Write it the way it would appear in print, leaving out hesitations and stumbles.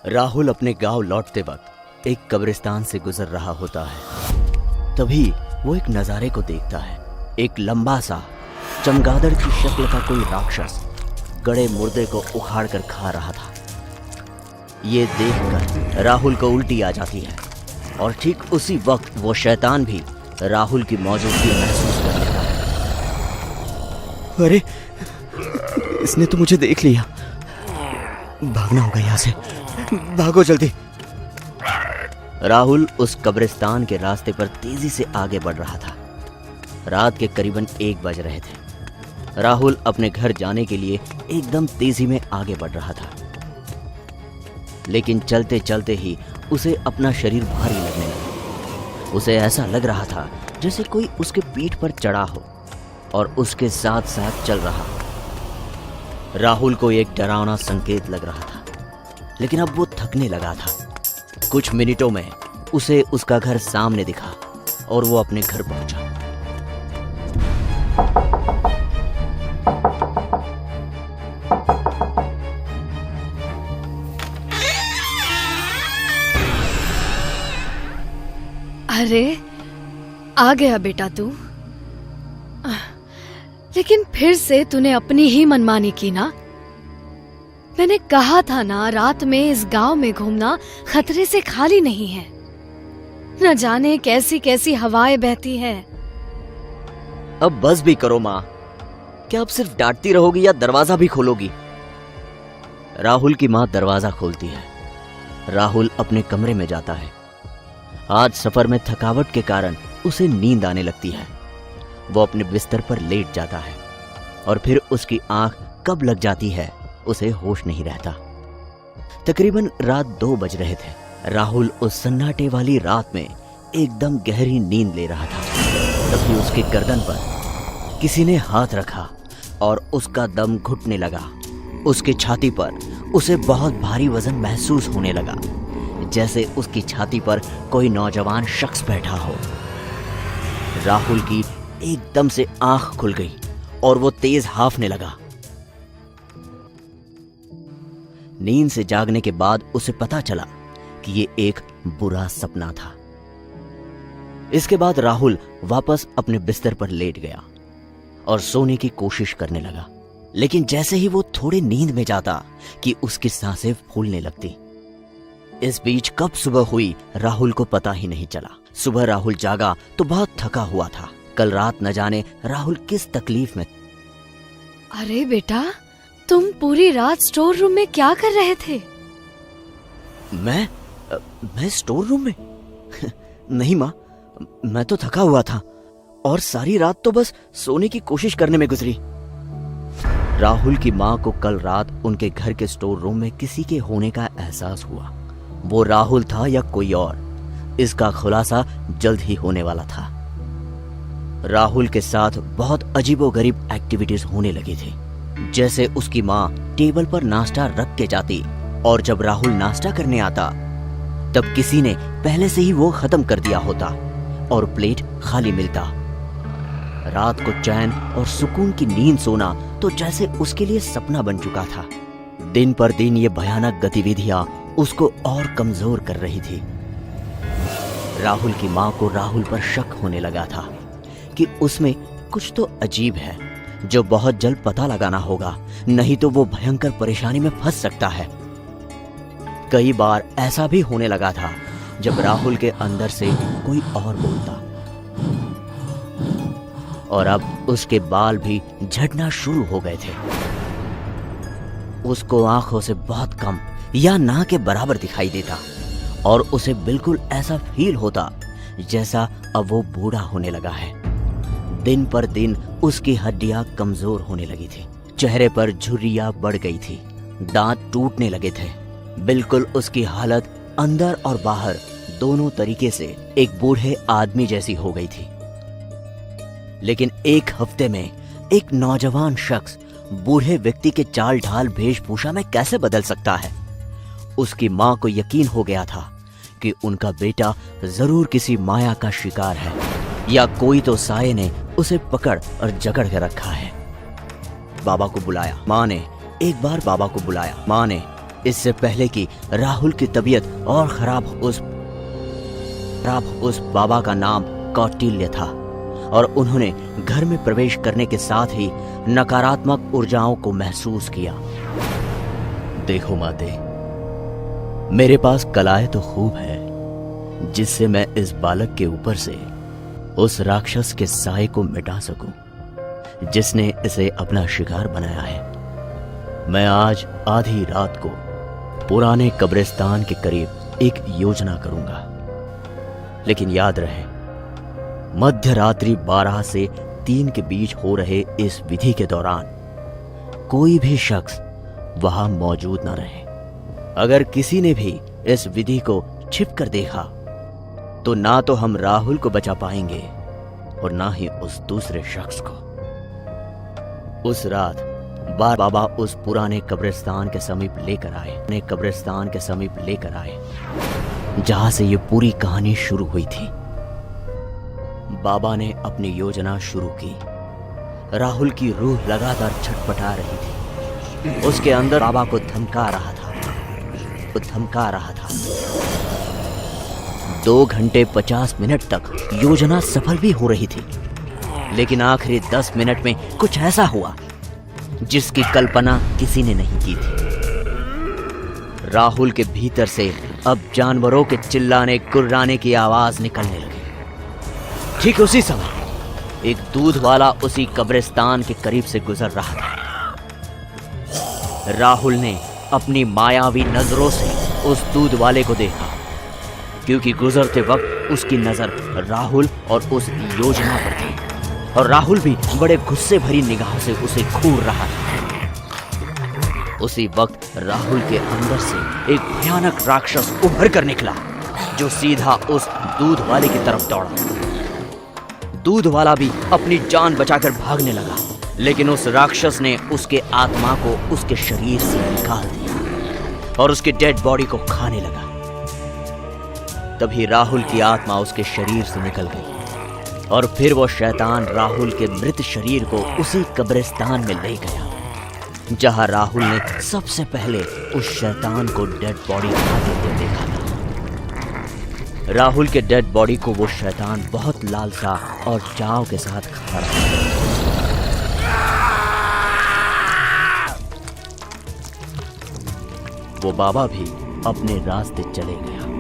राहुल अपने गांव लौटते वक्त एक कब्रिस्तान से गुजर रहा होता है। तभी वो एक नजारे को देखता है। एक लंबा सा चमगादड़ की शक्ल का कोई राक्षस गड़े मुर्दे को उखाड़ कर खा रहा था। ये देखकर राहुल को उल्टी आ जाती है और ठीक उसी वक्त वो शैतान भी राहुल की मौजूदगी महसूस कर लेता है। अरे, इसने तो मुझे देख लिया। भागना होगा यहाँ से, भागो जल्दी। राहुल उस कब्रिस्तान के रास्ते पर तेजी से आगे बढ़ रहा था। रात के करीबन 1 बज रहे थे। राहुल अपने घर जाने के लिए एकदम तेजी में आगे बढ़ रहा था, लेकिन चलते चलते ही उसे अपना शरीर भारी लगने लगा। उसे ऐसा लग रहा था जैसे कोई उसके पीठ पर चढ़ा हो और उसके साथ साथ चल रहा हो। राहुल को एक डरावना संकेत लग रहा था, लेकिन अब वो थकने लगा था। कुछ मिनटों में उसे उसका घर सामने दिखा और वो अपने घर पहुंचा। अरे, आ गया बेटा तू। लेकिन फिर से तूने अपनी ही मनमानी की ना। मैंने कहा था ना, रात में इस गांव में घूमना खतरे से खाली नहीं है। न जाने कैसी कैसी हवाएं बहती हैं। अब बस भी करो माँ। क्या आप सिर्फ डांटती रहोगी या दरवाजा भी खोलोगी? राहुल की माँ दरवाजा खोलती है। राहुल अपने कमरे में जाता है। आज सफर में थकावट के कारण उसे नींद आने लगती है। वो अपने बिस्तर पर लेट जाता है और फिर उसकी आंख कब लग जाती है उसे होश नहीं रहता। तकरीबन रात 2 बज रहे थे। राहुल उस सन्नाटे वाली रात में एकदम गहरी नींद ले रहा था। तभी उसके गर्दन पर किसी ने हाथ रखा और उसका दम घुटने लगा। उसकी छाती पर उसे बहुत भारी वजन महसूस होने लगा, जैसे उसकी छाती पर कोई नौजवान शख्स बैठा हो। राहुल की एकदम से आंख खुल गई और वो तेज हांफने लगा। नींद से जागने के बाद उसे पता चला कि ये एक बुरा सपना था। इसके बाद राहुल वापस अपने बिस्तर पर लेट गया और सोने की कोशिश करने लगा, लेकिन जैसे ही वो थोड़ी नींद में जाता कि उसकी सांसें फूलने लगती। इस बीच कब सुबह हुई राहुल को पता ही नहीं चला। सुबह राहुल जागा तो बहुत थका हुआ था। कल रात न जाने राहुल किस तकलीफ में। अरे बेटा, तुम पूरी रात स्टोर रूम में क्या कर रहे थे? मैं स्टोर रूम में? नहीं माँ, मैं तो थका हुआ था और सारी रात तो बस सोने की कोशिश करने में गुजरी। राहुल की माँ को कल रात उनके घर के स्टोर रूम में किसी के होने का एहसास हुआ। वो राहुल था या कोई और, इसका खुलासा जल्द ही होने वाला था। राहुल के साथ बहुत अजीबोगरीब एक्टिविटीज होने लगी थी। जैसे उसकी माँ टेबल पर नाश्ता रख के जाती और जब राहुल नाश्ता करने आता तब किसी ने पहले से ही वो खत्म कर दिया होता और प्लेट खाली मिलता। रात को चैन और सुकून की नींद सोना तो जैसे उसके लिए सपना बन चुका था। दिन पर दिन ये भयानक गतिविधियां उसको और कमजोर कर रही थी। राहुल की माँ को राहुल पर शक होने लगा था कि उसमें कुछ तो अजीब है जो बहुत जल्द पता लगाना होगा, नहीं तो वो भयंकर परेशानी में फंस सकता है। कई बार ऐसा भी होने लगा था जब राहुल के अंदर से कोई और बोलता और अब उसके बाल भी झड़ना शुरू हो गए थे। उसको आंखों से बहुत कम या ना के बराबर दिखाई देता और उसे बिल्कुल ऐसा फील होता जैसा अब वो बूढ़ा होने लगा है। दिन पर दिन उसकी हड्डियां कमजोर होने लगी थी। चेहरे पर झुर्रियां बढ़ गई थी। दांत टूटने लगे थे। बिल्कुल उसकी हालत अंदर और बाहर दोनों तरीके से एक बूढ़े आदमी जैसी हो गई थी। लेकिन एक हफ्ते में एक नौजवान शख्स बूढ़े व्यक्ति के चाल ढाल वेशभूषा में कैसे बदल सकता है? उसकी माँ को यकीन हो गया था कि उनका बेटा जरूर किसी माया का शिकार है या कोई तो साये ने उसे पकड़ और जकड़ के रखा है। बाबा को बुलाया। माँ ने एक बार बाबा को बुलाया। माँ ने इससे पहले कि राहुल की तबीयत और खराब उस बाबा का नाम कौटिल्य था और उन्होंने घर में प्रवेश करने के साथ ही नकारात्मक ऊर्जाओं को महसूस किया। देखो माते, मेरे पास कलाएं तो खूब है जिससे मैं इस बालक के ऊपर से उस राक्षस के साए को मिटा सकूं जिसने इसे अपना शिकार बनाया है। मैं आज आधी रात को पुराने कब्रिस्तान के करीब एक योजना करूंगा, लेकिन याद रहे मध्य रात्रि 12 से 3 के बीच हो रहे इस विधि के दौरान कोई भी शख्स वहां मौजूद न रहे। अगर किसी ने भी इस विधि को छिप कर देखा तो ना तो हम राहुल को बचा पाएंगे और ना ही उस दूसरे शख्स को। उस रात बाबा उस पुराने कब्रिस्तान के समीप लेकर आए जहां से ये पूरी कहानी शुरू हुई थी। बाबा ने अपनी योजना शुरू की। राहुल की रूह लगातार छटपटा रही थी। उसके अंदर बाबा को धमका रहा था। 2 घंटे 50 मिनट तक योजना सफल भी हो रही थी, लेकिन आखिरी 10 मिनट में कुछ ऐसा हुआ जिसकी कल्पना किसी ने नहीं की थी। राहुल के भीतर से अब जानवरों के चिल्लाने गुर्राने की आवाज निकलने लगी। ठीक उसी समय एक दूध वाला उसी कब्रिस्तान के करीब से गुजर रहा था। राहुल ने अपनी मायावी नजरों से उस दूध वाले को देखा, क्योंकि गुजरते वक्त उसकी नजर राहुल और उस योजना पर थी और राहुल भी बड़े गुस्से भरी निगाहों से उसे घूर रहा था। उसी वक्त राहुल के अंदर से एक भयानक राक्षस उभर कर निकला जो सीधा उस दूध वाले की तरफ दौड़ा। दूध वाला भी अपनी जान बचाकर भागने लगा, लेकिन उस राक्षस ने उसके आत्मा को उसके शरीर से निकाल दिया और उसकी डेड बॉडी को खाने लगा। तभी राहुल की आत्मा उसके शरीर से निकल गई और फिर वो शैतान राहुल के मृत शरीर को उसी कब्रिस्तान में ले गया जहां राहुल ने सबसे पहले उस शैतान को डेड बॉडी खाते हुए देखा था। राहुल के डेड बॉडी को वो शैतान बहुत लालसा और चाव के साथ खा रहा था। वो बाबा भी अपने रास्ते चले गया।